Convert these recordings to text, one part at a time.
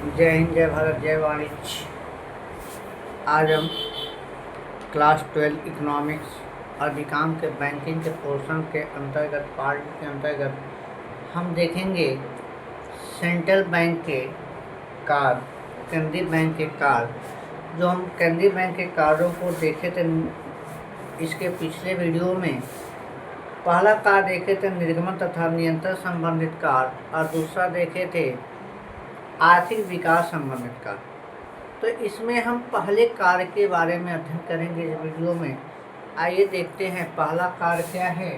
जय हिंद, जय भारत, जय वाणिज्य। आज हम क्लास 12 इकोनॉमिक्स अधिकांश के बैंकिंग के पोर्शन के अंतर्गत पार्ट के अंतर्गत हम देखेंगे सेंट्रल बैंक के कार्ड, केंद्रीय बैंक के कार्ड। जो हम केंद्रीय बैंक के कार्डों को देखे थे इसके पिछले वीडियो में, पहला कार्ड देखे थे निर्गमन तथा नियंत्रण संबंधित कार्ड और दूसरा देखे थे आर्थिक विकास संबंधित कार्य। तो इसमें हम पहले कार्य के बारे में अध्ययन करेंगे इस वीडियो में। आइए देखते हैं पहला कार्य क्या है।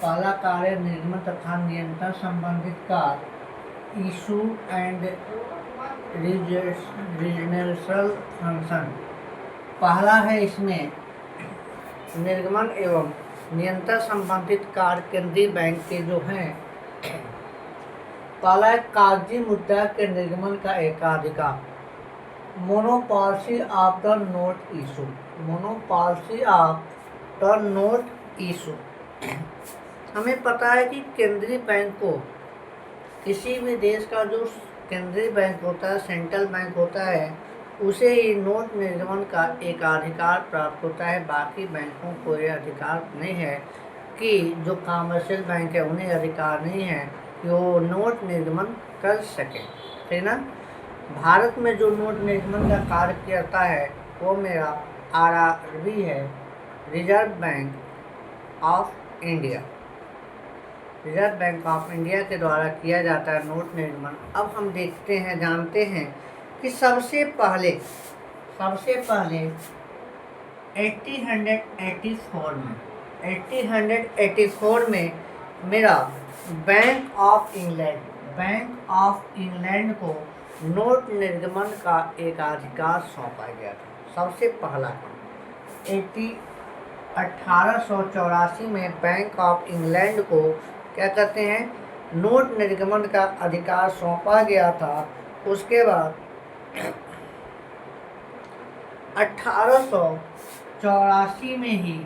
पहला कार्य निर्गमन तथा नियंत्रण संबंधित कार्य, इशू एंड रीजनल फंक्शन। पहला है इसमें निर्गमन एवं नियंत्रण संबंधित कार्य केंद्रीय बैंक के जो हैं। पहला है कागजी मुद्रा के निर्गमन का एकाधिकार, monopoly of the note issue. Monopoly of the note issue. हमें पता है कि केंद्रीय बैंक को, किसी भी देश का जो केंद्रीय बैंक होता है, सेंट्रल बैंक होता है, उसे ही नोट निर्गमन का एकाधिकार प्राप्त होता है। बाकी बैंकों को यह अधिकार नहीं है कि जो कमर्शियल बैंक है उन्हें अधिकार नहीं है कि वो नोट निर्गमन कर सके, ठीक ना। भारत में जो नोट निर्गमन का कार्य करता है वो मेरा आरआरबी है, reserve bank of India. Reserve bank of India के द्वारा किया जाता है नोट निर्गमन। अब हम देखते हैं, जानते हैं कि सबसे पहले 1884 में मेरा बैंक ऑफ इंग्लैंड को नोट निर्गमन का एकाधिकार सौंपा गया था। सबसे पहला 1884 में बैंक ऑफ इंग्लैंड को क्या कहते हैं, नोट निर्गमन का अधिकार सौंपा गया था। उसके बाद 1884 में ही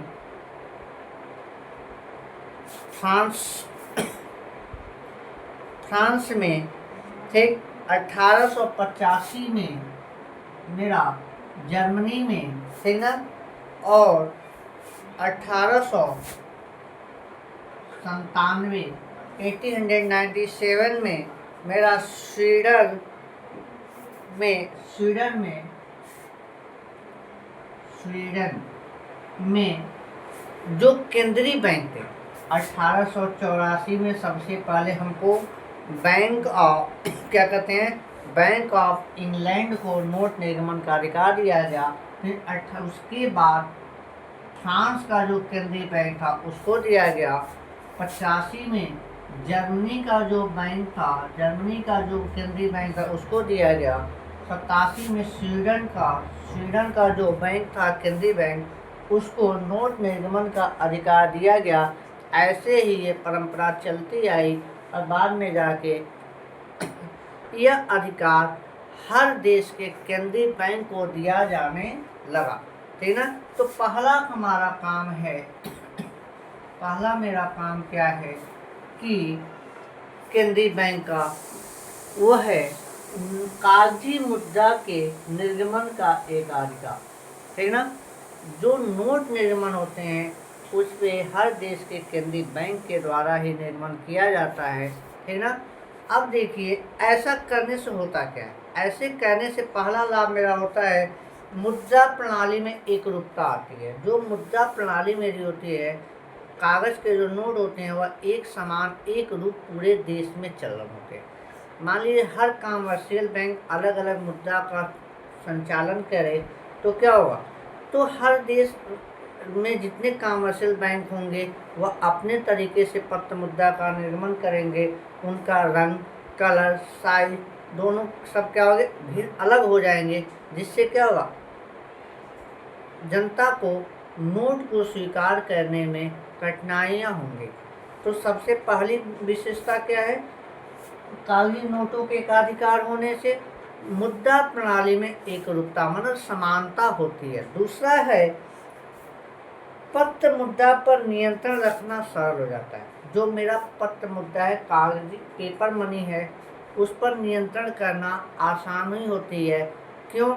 फ्रांस में, ठीक 1885 में मेरा जर्मनी में, ठीक ना, और 1897 में मेरा स्वीडन में जो केंद्रीय बैंक थे। 1884 में सबसे पहले हमको बैंक ऑफ इंग्लैंड को नोट निर्गमन का अधिकार दिया गया। फिर उसके बाद फ्रांस का जो केंद्रीय बैंक था उसको दिया गया। 85 में जर्मनी का जो केंद्रीय बैंक था उसको दिया गया। 87 में स्वीडन का जो बैंक था केंद्रीय बैंक, उसको नोट निर्गमन का अधिकार दिया गया। ऐसे ही ये परंपरा चलती आई और बाद में जाके यह अधिकार हर देश के केंद्रीय बैंक को दिया जाने लगा, ठीक ना। तो पहला मेरा काम क्या है कि केंद्रीय बैंक का वो है कागजी मुद्रा के निर्गमन का एकाधिकार, ठीक ना। जो नोट निर्गमन होते हैं उस पे हर देश के केंद्रीय बैंक के द्वारा ही निर्गमन किया जाता है, ठीक ना। अब देखिए ऐसा करने से होता क्या है। ऐसे करने से पहला लाभ मेरा होता है, मुद्रा प्रणाली में एकरूपता आती है। जो मुद्रा प्रणाली मेरी होती है, कागज़ के जो नोट होते हैं वह एक समान, एक रूप पूरे देश में चल रहे होते हैं। मान लीजिए हर कमर्शियल बैंक अलग अलग मुद्रा का संचालन करे तो क्या होगा, तो हर देश में जितने कमर्शियल बैंक होंगे वह अपने तरीके से पत्र मुद्रा का निर्गमन करेंगे। उनका रंग, कलर, साइज दोनों सब क्या होंगे, भिन्न अलग हो जाएंगे, जिससे क्या होगा, जनता को नोट को स्वीकार करने में कठिनाइयाँ होंगी। तो सबसे पहली विशेषता क्या है, कागजी नोटों के एकाधिकार होने से मुद्रा प्रणाली में एकरूपता मतलब समानता होती है। दूसरा है, पत्र मुद्रा पर नियंत्रण रखना सरल हो जाता है। जो मेरा पत्र मुद्रा है, कागजी पेपर मनी है, उस पर नियंत्रण करना आसान ही होती है। क्यों?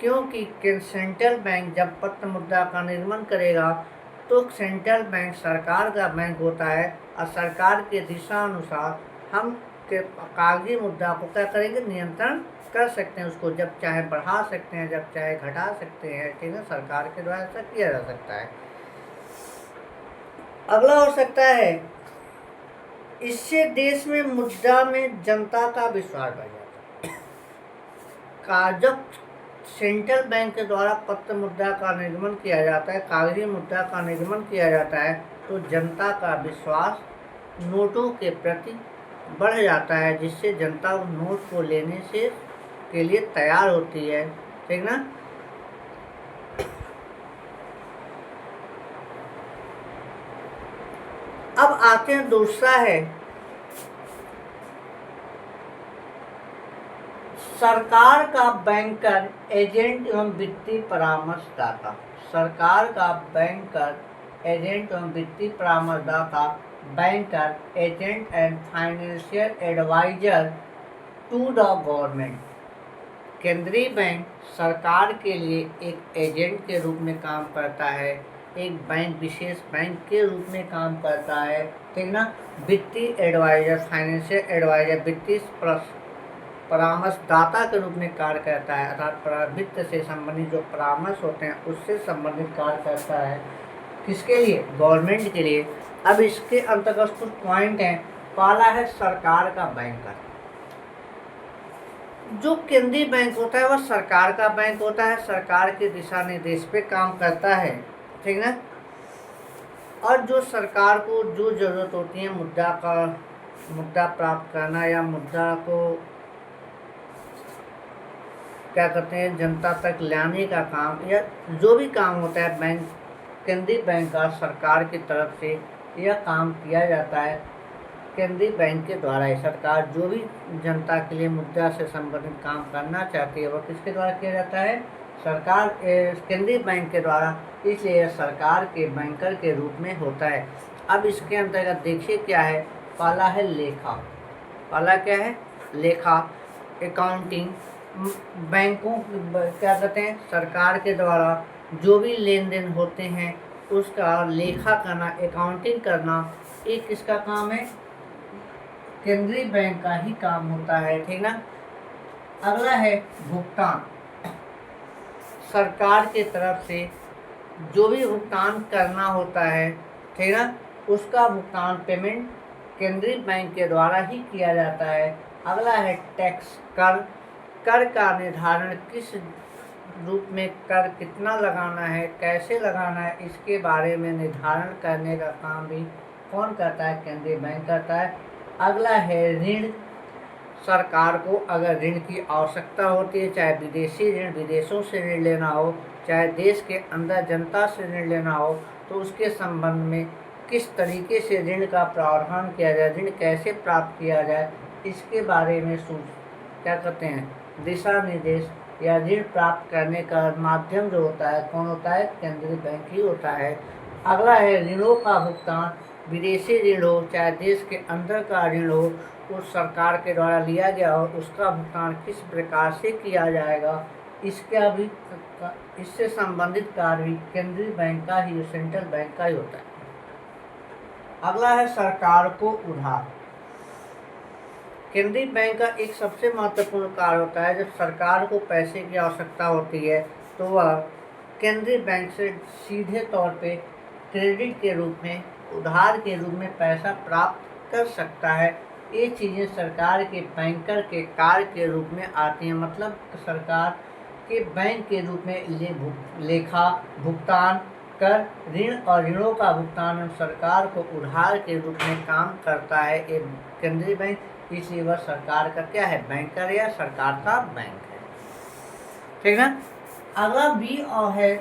क्योंकि सेंट्रल बैंक जब पत्र मुद्रा का निर्माण करेगा तो सेंट्रल बैंक सरकार का बैंक होता है और सरकार के दिशा अनुसार हम कागजी मुद्रा को क्या करेंगे, नियंत्रण कर सकते हैं। उसको जब चाहे बढ़ा सकते हैं, जब चाहे घटा सकते हैं, ठीक है। सरकार के द्वारा ऐसा किया जा सकता है। अगला हो सकता है, इससे देश में मुद्रा में जनता का विश्वास बढ़ जाता है। जब सेंट्रल बैंक के द्वारा पत्र मुद्रा का निर्गमन किया जाता है, कागजी मुद्रा का निर्गमन किया जाता है, तो जनता का विश्वास नोटों के प्रति बढ़ जाता है, जिससे जनता नोट को लेने से के लिए तैयार होती है, ठीक ना। अब आते हैं, दूसरा है सरकार का बैंकर, एजेंट एवं वित्तीय परामर्शदाता। सरकार का बैंकर, एजेंट एवं वित्तीय परामर्शदाता, banker, agent and financial adviser to the government. केंद्रीय बैंक सरकार के लिए एक एजेंट के रूप में काम करता है, एक बैंक, विशेष बैंक के रूप में काम करता है, ठीक ना। वित्तीय एडवाइजर, फाइनेंशियल एडवाइजर, वित्तीय परामर्शदाता के रूप में कार्य करता है, अर्थात वित्त से संबंधित जो परामर्श होते हैं उससे संबंधित कार्य करता है। किसके लिए? गवर्नमेंट के लिए। अब इसके अंतर्गत कुछ पॉइंट हैं। पहला है सरकार का बैंकर। जो केंद्रीय बैंक होता है वह सरकार का बैंक होता है, सरकार के दिशा निर्देश पे काम करता है, ठीक ना। और जो सरकार को जो जरूरत होती है मुद्रा प्राप्त करना या मुद्रा को क्या करते हैं, जनता तक लाने का काम या जो भी काम होता है बैंक, केंद्रीय बैंक का सरकार की तरफ से यह काम किया जाता है। केंद्रीय बैंक के द्वारा ही सरकार जो भी जनता के लिए मुद्रा से संबंधित काम करना चाहती है वह किसके द्वारा किया जाता है? सरकार, केंद्रीय बैंक के द्वारा। इसलिए सरकार के बैंकर के रूप में होता है। अब इसके अंतर्गत देखिए क्या है। पहला है लेखा। पहला क्या है? लेखा, अकाउंटिंग। बैंकों क्या कहते हैं, सरकार के द्वारा जो भी लेन देन होते हैं उसका लेखा करना, अकाउंटिंग करना, एक किसका काम है? केंद्रीय बैंक का ही काम होता है, ठीक ना। अगला है भुगतान। सरकार के तरफ से जो भी भुगतान करना होता है, ठीक ना, उसका भुगतान, पेमेंट केंद्रीय बैंक के द्वारा ही किया जाता है। अगला है टैक्स, कर। कर का निर्धारण किस रूप में, कर कितना लगाना है, कैसे लगाना है, इसके बारे में निर्धारण करने का काम भी कौन करता है? केंद्रीय बैंक करता है। अगला है ऋण। सरकार को अगर ऋण की आवश्यकता होती है, चाहे विदेशी ऋण, विदेशों से ऋण लेना हो, चाहे देश के अंदर जनता से ऋण लेना हो, तो उसके संबंध में किस तरीके से ऋण का प्रावधान किया जाए, ऋण कैसे प्राप्त किया जाए, इसके बारे में क्या कहते हैं, दिशा निर्देश या ऋण प्राप्त करने का माध्यम जो होता है कौन होता है? केंद्रीय बैंक ही होता है। अगला है ऋणों का भुगतान। विदेशी ऋण हो चाहे देश के अंदर का ऋण हो, उस सरकार के द्वारा लिया गया हो, उसका भुगतान किस प्रकार से किया जाएगा, इसका भी, इससे संबंधित कार्य भी केंद्रीय बैंक का ही, सेंट्रल बैंक का ही होता है। अगला है सरकार को उधार। केंद्रीय बैंक का एक सबसे महत्वपूर्ण कार्य होता है, जब सरकार को पैसे की आवश्यकता होती है तो वह केंद्रीय बैंक से सीधे तौर पे क्रेडिट के रूप में, उधार के रूप में पैसा प्राप्त कर सकता है। ये चीज़ें सरकार के बैंकर के कार्य के रूप में आती हैं। मतलब सरकार के बैंक के रूप में लेखा, भुगतान, कर, ऋण और ऋणों का भुगतान सरकार को उधार के रूप में काम करता है ये केंद्रीय बैंक। इसलिए वह सरकार का क्या है? बैंकर या सरकार का बैंक है, ठीक ना। अगला बी और है,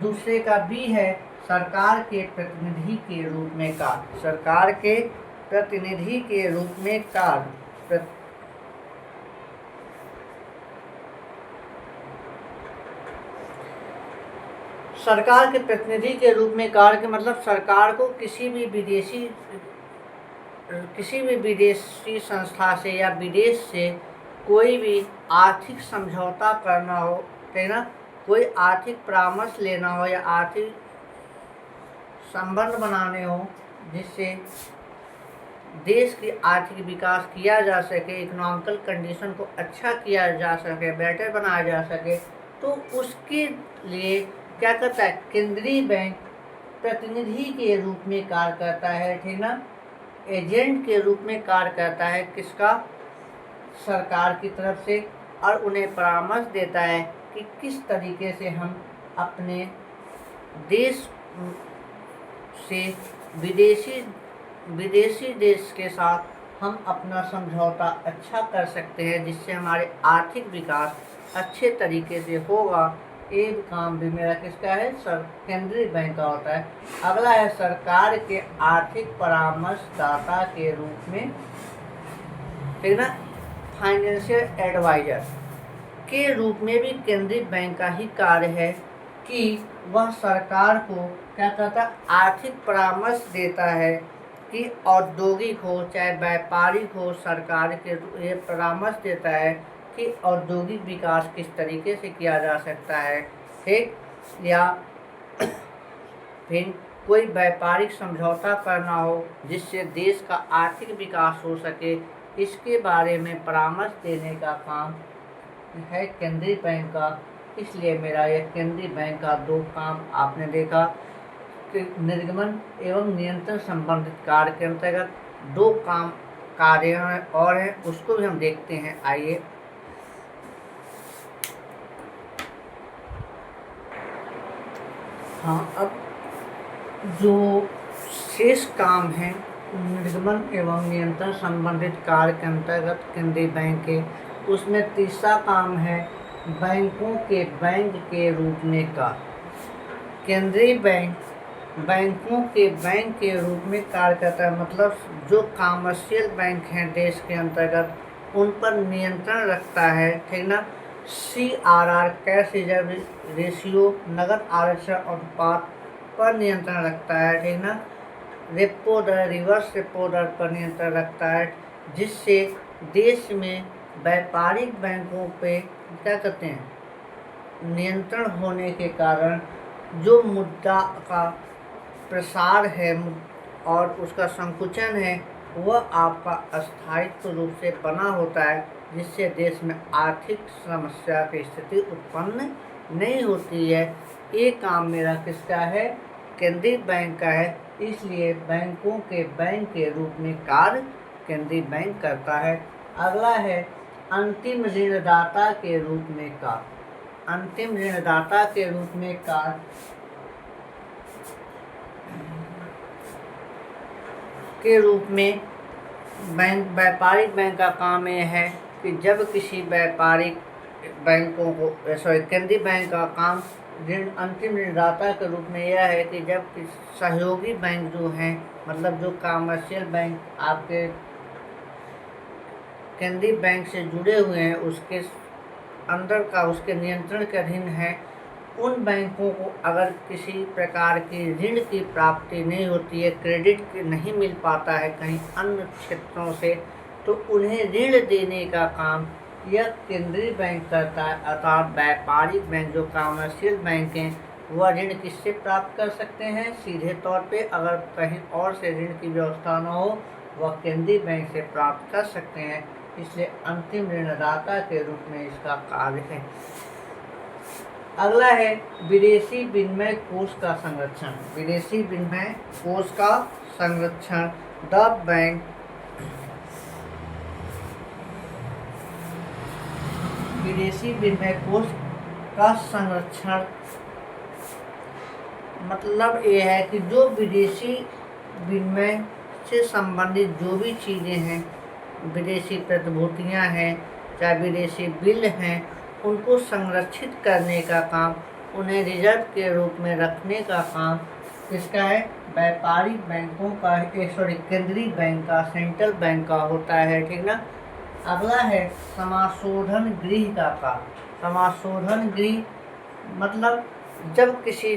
दूसरे का बी है सरकार के प्रतिनिधि के रूप में कार्य। सरकार के प्रतिनिधि के रूप में कार्य। सरकार के प्रतिनिधि के रूप में कार्य के मतलब सरकार को किसी भी विदेशी किसी भी विदेशी संस्था से या विदेश से कोई भी आर्थिक समझौता करना हो, ठीक ना, कोई आर्थिक परामर्श लेना हो या आर्थिक संबंध बनाने हो जिससे देश की आर्थिक विकास किया जा सके, इकोनॉमिकल कंडीशन को अच्छा किया जा सके, बेटर बनाया जा सके, तो उसके लिए क्या करता है, केंद्रीय बैंक प्रतिनिधि के रूप में कार्य करता है, ठीक ना, एजेंट के रूप में कार्य करता है, किसका, सरकार की तरफ से, और उन्हें परामर्श देता है कि किस तरीके से हम अपने देश से विदेशी देश के साथ हम अपना समझौता अच्छा कर सकते हैं, जिससे हमारे आर्थिक विकास अच्छे तरीके से होगा। ये काम भी मेरा किसका है, केंद्रीय बैंक का होता है। अगला है सरकार के आर्थिक परामर्शदाता के रूप में, ठीक ना, फाइनेंशियल एडवाइजर के रूप में भी केंद्रीय बैंक का ही कार्य है कि वह सरकार को क्या करता है, आर्थिक परामर्श देता है कि औद्योगिक हो चाहे व्यापारिक हो, सरकार के ये परामर्श देता है कि औद्योगिक विकास किस तरीके से किया जा सकता है, ठीक, या फिर कोई व्यापारिक समझौता करना हो जिससे देश का आर्थिक विकास हो सके, इसके बारे में परामर्श देने का काम है केंद्रीय बैंक का। इसलिए मेरा यह केंद्रीय बैंक का दो काम आपने देखा कि निर्गमन एवं नियंत्रण संबंधित कार्य के अंतर्गत दो काम कार्य और हैं, उसको भी हम देखते हैं। आइए, हाँ, अब जो शेष काम है निर्गमन एवं नियंत्रण संबंधित कार्य के अंतर्गत केंद्रीय बैंक के, उसमें तीसरा काम है बैंकों के बैंक के रूप में का। केंद्रीय बैंक बैंकों के बैंक के रूप में कार्य करता है, मतलब जो कमर्शियल बैंक हैं देश के अंतर्गत उन पर नियंत्रण रखता है, ठीक ना। CRR कैश रिजर्व रेशियो नगद आरक्षण अनुपात पर नियंत्रण रखता है, ठीक ना। रेपो दर रिवर्स रेपो दर पर नियंत्रण रखता है, जिससे देश में व्यापारिक बैंकों पे क्या कहते हैं, नियंत्रण होने के कारण जो मुद्रा का प्रसार है और उसका संकुचन है वह आपका स्थायित्व रूप से बना होता है, जिससे देश में आर्थिक समस्या की स्थिति उत्पन्न नहीं होती है। ये काम मेरा किसका है, केंद्रीय बैंक का है। इसलिए बैंकों के बैंक के रूप में कार्य केंद्रीय बैंक करता है। अगला है अंतिम ऋणदाता के रूप में कार्य। अंतिम ऋणदाता के रूप में कार्य के रूप में व्यापारिक बैंक का काम यह है कि जब किसी व्यापारिक बैंकों को केंद्रीय बैंक का काम अंतिम ऋणदाता के रूप में यह है कि जब सहयोगी बैंक जो हैं, मतलब जो कमर्शियल बैंक आपके केंद्रीय बैंक से जुड़े हुए हैं, उसके अंदर का उसके नियंत्रण के अधीन है, उन बैंकों को अगर किसी प्रकार की ऋण की प्राप्ति नहीं होती है, क्रेडिट नहीं मिल पाता है कहीं अन्य क्षेत्रों से, तो उन्हें ऋण देने का काम यह केंद्रीय बैंक करता है। अर्थात व्यापारिक बैंक जो कमर्शियल बैंक हैं वह ऋण किससे प्राप्त कर सकते हैं, सीधे तौर पे, अगर कहीं और से ऋण की व्यवस्था न हो वह केंद्रीय बैंक से प्राप्त कर सकते हैं। इसलिए अंतिम ऋणदाता के रूप में इसका कार्य है। अगला है विदेशी विनिमय कोष का संरक्षण। विदेशी विनिमय कोष का संरक्षण। द बैंक विदेशी विनिमय कोष का संरक्षण मतलब ये है कि जो विदेशी विनिमय से संबंधित जो भी चीज़ें हैं, विदेशी प्रतिभूतियाँ हैं, चाहे विदेशी बिल हैं, उनको संरक्षित करने का काम, उन्हें रिजर्व के रूप में रखने का काम किसका है, व्यापारिक बैंकों का, केंद्रीय बैंक का, सेंट्रल बैंक का होता है, ठीक ना। अगला है समाशोधन गृह का काम। समाशोधन गृह मतलब जब किसी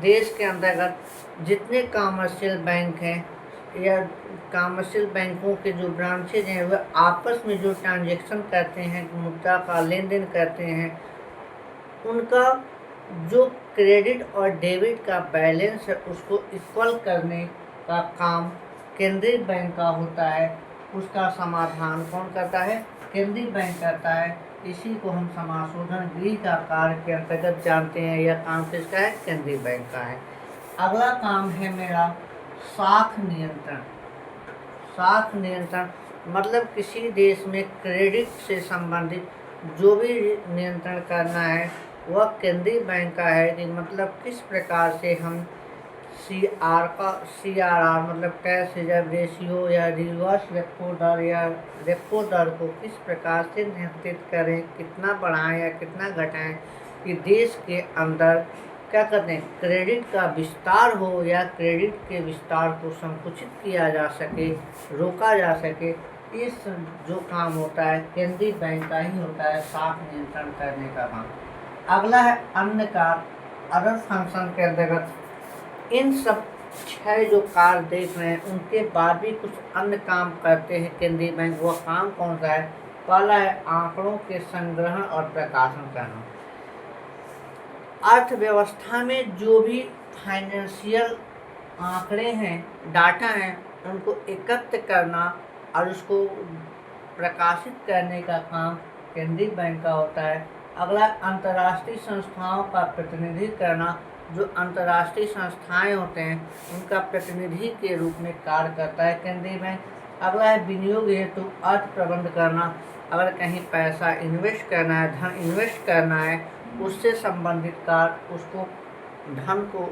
देश के अंतर्गत जितने कमर्शियल बैंक हैं या कमर्शियल बैंकों के जो ब्रांचेज हैं वह आपस में जो ट्रांजैक्शन करते हैं, मुद्रा का लेन देन करते हैं, उनका जो क्रेडिट और डेबिट का बैलेंस है उसको इक्वल करने का काम केंद्रीय बैंक का होता है। उसका समाधान कौन करता है? केंद्रीय बैंक करता है। इसी को हम समाशोधन गृह का कार्य के अंतर्गत जानते हैं। यह काम किसका है? केंद्रीय बैंक का है। अगला काम है मेरा साख नियंत्रण। साख नियंत्रण मतलब किसी देश में क्रेडिट से संबंधित जो भी नियंत्रण करना है वह केंद्रीय बैंक का है। कि मतलब किस प्रकार से हम CRR मतलब कैश रिजर्व रेशियो या रिवर्स रेपो दर या रेपो दर को किस प्रकार से नियंत्रित करें, कितना बढ़ाएं या कितना घटाएं कि देश के अंदर क्या करते हैं, क्रेडिट का विस्तार हो या क्रेडिट के विस्तार को संकुचित किया जा सके, रोका जा सके। इस जो काम होता है केंद्रीय बैंक का ही होता है, साख नियंत्रण करने का काम। अगला है अन्य कार्य, अदर फंक्शन के अंतर्गत इन सब 6 जो कार्य देख रहे हैं उनके बाद भी कुछ अन्य काम करते हैं केंद्रीय बैंक। वह काम कौन सा है? पहला है आंकड़ों के संग्रहण और प्रकाशन करना। अर्थव्यवस्था में जो भी फाइनेंशियल आंकड़े हैं, डाटा हैं, उनको एकत्र करना और उसको प्रकाशित करने का काम केंद्रीय बैंक का होता है। अगला अंतर्राष्ट्रीय संस्थाओं का प्रतिनिधित्व करना। जो अंतर्राष्ट्रीय संस्थाएं होते हैं उनका प्रतिनिधि के रूप में कार्य करता है केंद्रीय बैंक। अगला है विनियोग हेतु अर्थ प्रबंध करना। अगर कहीं पैसा इन्वेस्ट करना है, धन इन्वेस्ट करना है, उससे संबंधित कार्य, उसको धन को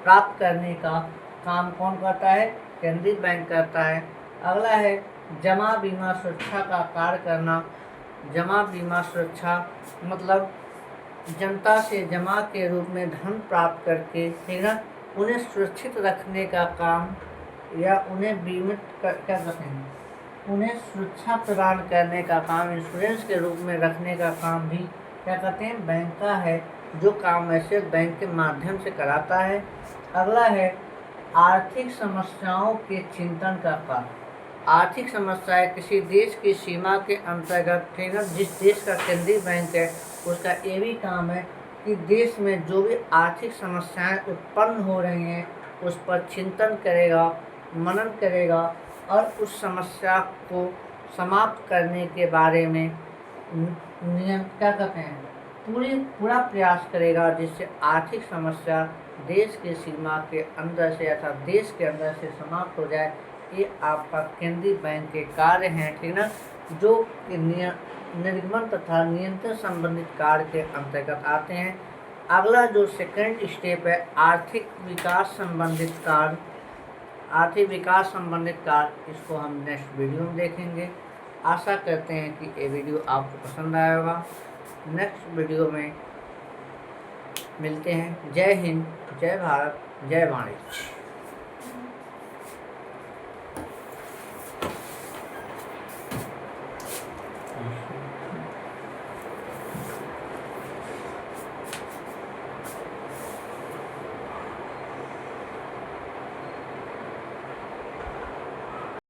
प्राप्त करने का काम कौन करता है? केंद्रीय बैंक करता है। अगला है जमा बीमा सुरक्षा का कार्य करना। जमा बीमा सुरक्षा मतलब जनता से जमा के रूप में धन प्राप्त करके, ठीक है, उन्हें सुरक्षित रखने का काम या उन्हें बीमित क्या कहते हैं, उन्हें सुरक्षा प्रदान करने का काम, इंश्योरेंस के रूप में रखने का काम भी क्या कहते हैं? बैंक का है, जो काम ऐसे बैंक के माध्यम से कराता है। अगला है आर्थिक समस्याओं के चिंतन का कार्य। आर्थिक समस्याएं किसी देश की सीमा के अंतर्गत, ठीक है, जिस देश का केंद्रीय बैंक है उसका ये भी काम है कि देश में जो भी आर्थिक समस्याएं उत्पन्न हो रही हैं उस पर चिंतन करेगा, मनन करेगा और उस समस्या को समाप्त करने के बारे में क्या कहते हैं, पूरा प्रयास करेगा, जिससे आर्थिक समस्या देश की सीमा के अंदर से अर्थात देश के अंदर से समाप्त हो जाए। ये आपका केंद्रीय बैंक के कार्य हैं, ठीक ना, जो निर्गमन तथा नियंत्रण संबंधित कार्य के अंतर्गत आते हैं। अगला जो सेकंड स्टेप है आर्थिक विकास संबंधित कार्य। आर्थिक विकास संबंधित कार्य इसको हम नेक्स्ट वीडियो में देखेंगे। आशा करते हैं कि ये वीडियो आपको पसंद आया होगा। नेक्स्ट वीडियो में मिलते हैं। जय हिंद, जय भारत, जय वाणिज्य।